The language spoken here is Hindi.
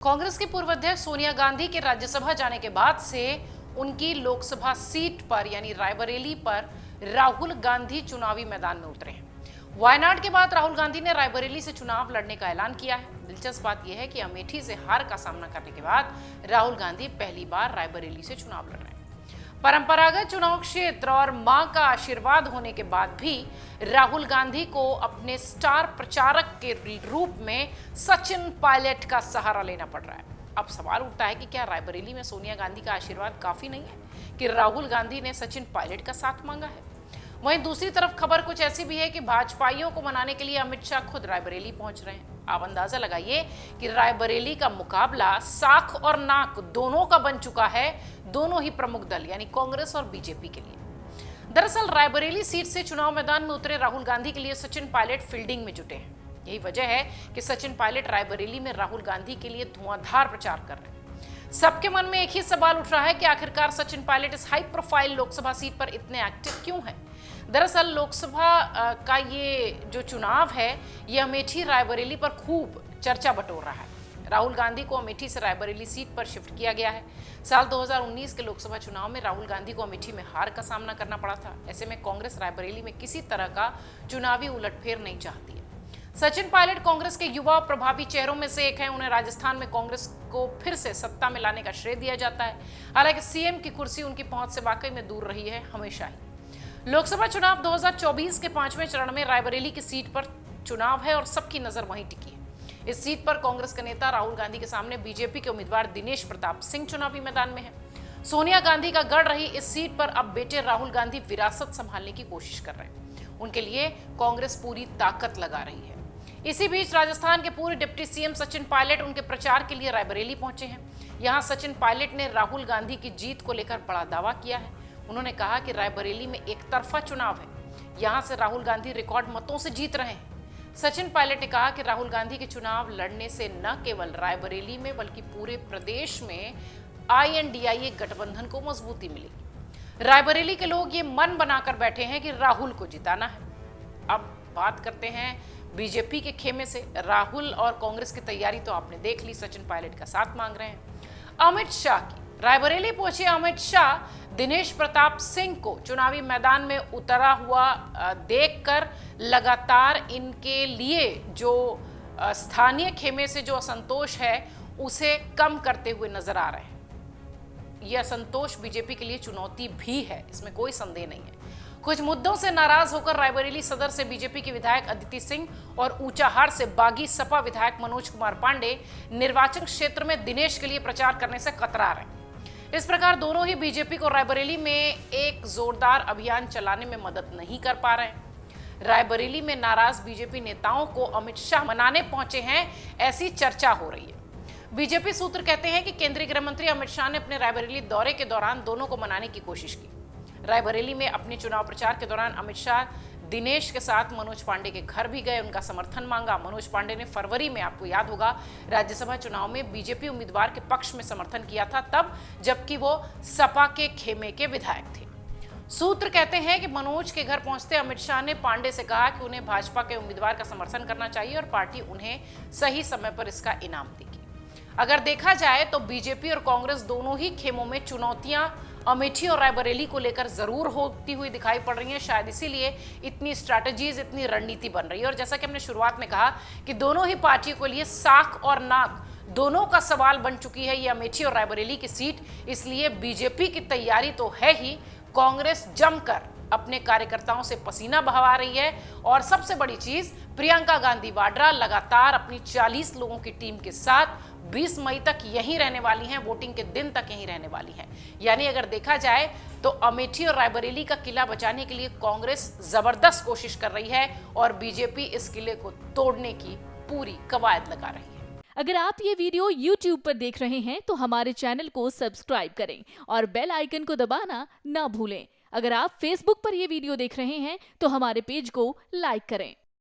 कांग्रेस की पूर्व अध्यक्ष सोनिया गांधी के राज्यसभा जाने के बाद से उनकी लोकसभा सीट पर यानी रायबरेली पर राहुल गांधी चुनावी मैदान में उतरे हैं। वायनाड के बाद राहुल गांधी ने रायबरेली से चुनाव लड़ने का ऐलान किया है। दिलचस्प बात यह है कि अमेठी से हार का सामना करने के बाद राहुल गांधी पहली बार रायबरेली से चुनाव लड़ रहे हैं। परंपरागत चुनाव क्षेत्र और मां का आशीर्वाद होने के बाद भी राहुल गांधी को अपने स्टार प्रचारक के रूप में सचिन पायलट का सहारा लेना पड़ रहा है। अब सवाल उठता है कि क्या रायबरेली में सोनिया गांधी का आशीर्वाद काफी नहीं है कि राहुल गांधी ने सचिन पायलट का साथ मांगा है। वहीं दूसरी तरफ खबर कुछ ऐसी भी है कि भाजपाइयों को मनाने के लिए अमित शाह खुद रायबरेली पहुंच रहे हैं। आप अंदाजा लगाइए कि रायबरेली का मुकाबला साख और नाक दोनों का बन चुका है, दोनों ही प्रमुख दल यानी कांग्रेस और बीजेपी के लिए। दरअसल रायबरेली सीट से चुनाव मैदान में उतरे राहुल गांधी के लिए सचिन पायलट फील्डिंग में जुटे हैं। यही वजह है कि सचिन पायलट रायबरेली में राहुल गांधी के लिए धुआंधार प्रचार कर रहे हैं। सबके मन में एक ही सवाल उठ रहा है कि आखिरकार सचिन पायलट इस हाई प्रोफाइल लोकसभा सीट पर इतने एक्टिव क्यों हैं। दरअसल लोकसभा का ये जो चुनाव है ये अमेठी रायबरेली पर खूब चर्चा बटोर रहा है। राहुल गांधी को अमेठी से रायबरेली सीट पर शिफ्ट किया गया है। साल 2019 के लोकसभा चुनाव में राहुल गांधी को अमेठी में हार का सामना करना पड़ा था। ऐसे में कांग्रेस रायबरेली में किसी तरह का चुनावी उलटफेर नहीं चाहती है। सचिन पायलट कांग्रेस के युवा प्रभावी चेहरों में से एक हैं। उन्हें राजस्थान में कांग्रेस को फिर से सत्ता में लाने का श्रेय दिया जाता है। हालांकि सीएम की कुर्सी उनकी पहुंच से वाकई में दूर रही है हमेशा ही। लोकसभा चुनाव 2024 के 5वें चरण में रायबरेली की सीट पर चुनाव है और सबकी नजर वहीं टिकी है। इस सीट पर कांग्रेस के नेता राहुल गांधी के सामने बीजेपी के उम्मीदवार दिनेश प्रताप सिंह चुनावी मैदान में है। सोनिया गांधी का गढ़ रही इस सीट पर अब बेटे राहुल गांधी विरासत संभालने की कोशिश कर रहे हैं। उनके लिए कांग्रेस पूरी ताकत लगा रही है। इसी बीच राजस्थान के पूर्व डिप्टी सीएम सचिन पायलट उनके प्रचार के लिए रायबरेली पहुंचे हैं। यहां सचिन पायलट ने राहुल गांधी की जीत को लेकर बड़ा दावा किया है। उन्होंने कहा कि रायबरेली में एक तरफा चुनाव है, यहां से राहुल गांधी रिकॉर्ड मतों से जीत रहे हैं। सचिन पायलट ने कहा कि राहुल गांधी के चुनाव लड़ने से न केवल रायबरेली में बल्कि पूरे प्रदेश में INDIA गठबंधन को मजबूती मिलेगी। रायबरेली के लोग ये मन बनाकर बैठे हैं कि राहुल को जिताना है। अब बात करते हैं बीजेपी के खेमे से। राहुल और कांग्रेस की तैयारी तो आपने देख ली, सचिन पायलट का साथ मांग रहे हैं। अमित शाह की रायबरेली पहुंचे अमित शाह दिनेश प्रताप सिंह को चुनावी मैदान में उतरा हुआ देखकर लगातार इनके लिए जो स्थानीय खेमे से जो असंतोष है उसे कम करते हुए नजर आ रहे हैं। यह असंतोष बीजेपी के लिए चुनौती भी है, इसमें कोई संदेह नहीं है। कुछ मुद्दों से नाराज होकर रायबरेली सदर से बीजेपी के विधायक अदिति सिंह और ऊंचाहार से बागी सपा विधायक मनोज कुमार पांडे निर्वाचन क्षेत्र में दिनेश के लिए प्रचार करने से कतरा रहे हैं। इस प्रकार दोनों ही बीजेपी को रायबरेली में एक जोरदार अभियान चलाने में मदद नहीं कर पा रहे हैं। रायबरेली में नाराज बीजेपी नेताओं को अमित शाह मनाने पहुंचे हैं, ऐसी चर्चा हो रही है। बीजेपी सूत्र कहते हैं कि केंद्रीय गृह मंत्री अमित शाह ने अपने रायबरेली दौरे के दौरान दोनों को मनाने की कोशिश की। रायबरेली में अपने चुनाव प्रचार के दौरान अमित शाह दिनेश के साथ मनोज पांडे के घर भी गए, उनका समर्थन मांगा। मनोज पांडे ने फरवरी में, आपको याद होगा, राज्यसभा चुनाव में बीजेपी उम्मीदवार के पक्ष में समर्थन किया था, तब जबकि वो सपा के खेमे के विधायक थे। सूत्र कहते हैं कि मनोज के घर पहुंचते अमित शाह ने पांडे से कहा कि उन्हें भाजपा के उम्मीदवार का समर्थन करना चाहिए और पार्टी उन्हें सही समय पर इसका इनाम देगी। अगर देखा जाए तो बीजेपी और कांग्रेस दोनों ही खेमों में चुनौतियां अमेठी और रायबरेली को लेकर जरूर होती हुई दिखाई पड़ रही हैं। शायद इसीलिए इतनी स्ट्रैटेजीज, इतनी रणनीति बन रही है। और जैसा कि हमने शुरुआत में कहा कि दोनों ही पार्टियों के लिए साख और नाक दोनों का सवाल बन चुकी है ये अमेठी और रायबरेली की सीट। इसलिए बीजेपी की तैयारी तो है ही, कांग्रेस जमकर अपने कार्यकर्ताओं से पसीना बहवा रही है। और सबसे बड़ी चीज, प्रियंका गांधी वाड्रा लगातार अपनी 40 लोगों की टीम के साथ 20 मई तक यहीं रहने वाली हैं, वोटिंग के दिन तक यहीं रहने वाली हैं। यानी अगर देखा जाए तो अमेठी और रायबरेली का किला बचाने के लिए कांग्रेस जबरदस्त कोशिश कर रही है और बीजेपी इस किले को तोड़ने की पूरी कवायद लगा रही है। अगर आप ये वीडियो YouTube पर देख रहे हैं तो हमारे चैनल को सब्सक्राइब करें और बेल आइकन को दबाना ना भूलें। अगर आप Facebook पर ये वीडियो देख रहे हैं तो हमारे पेज को लाइक करें।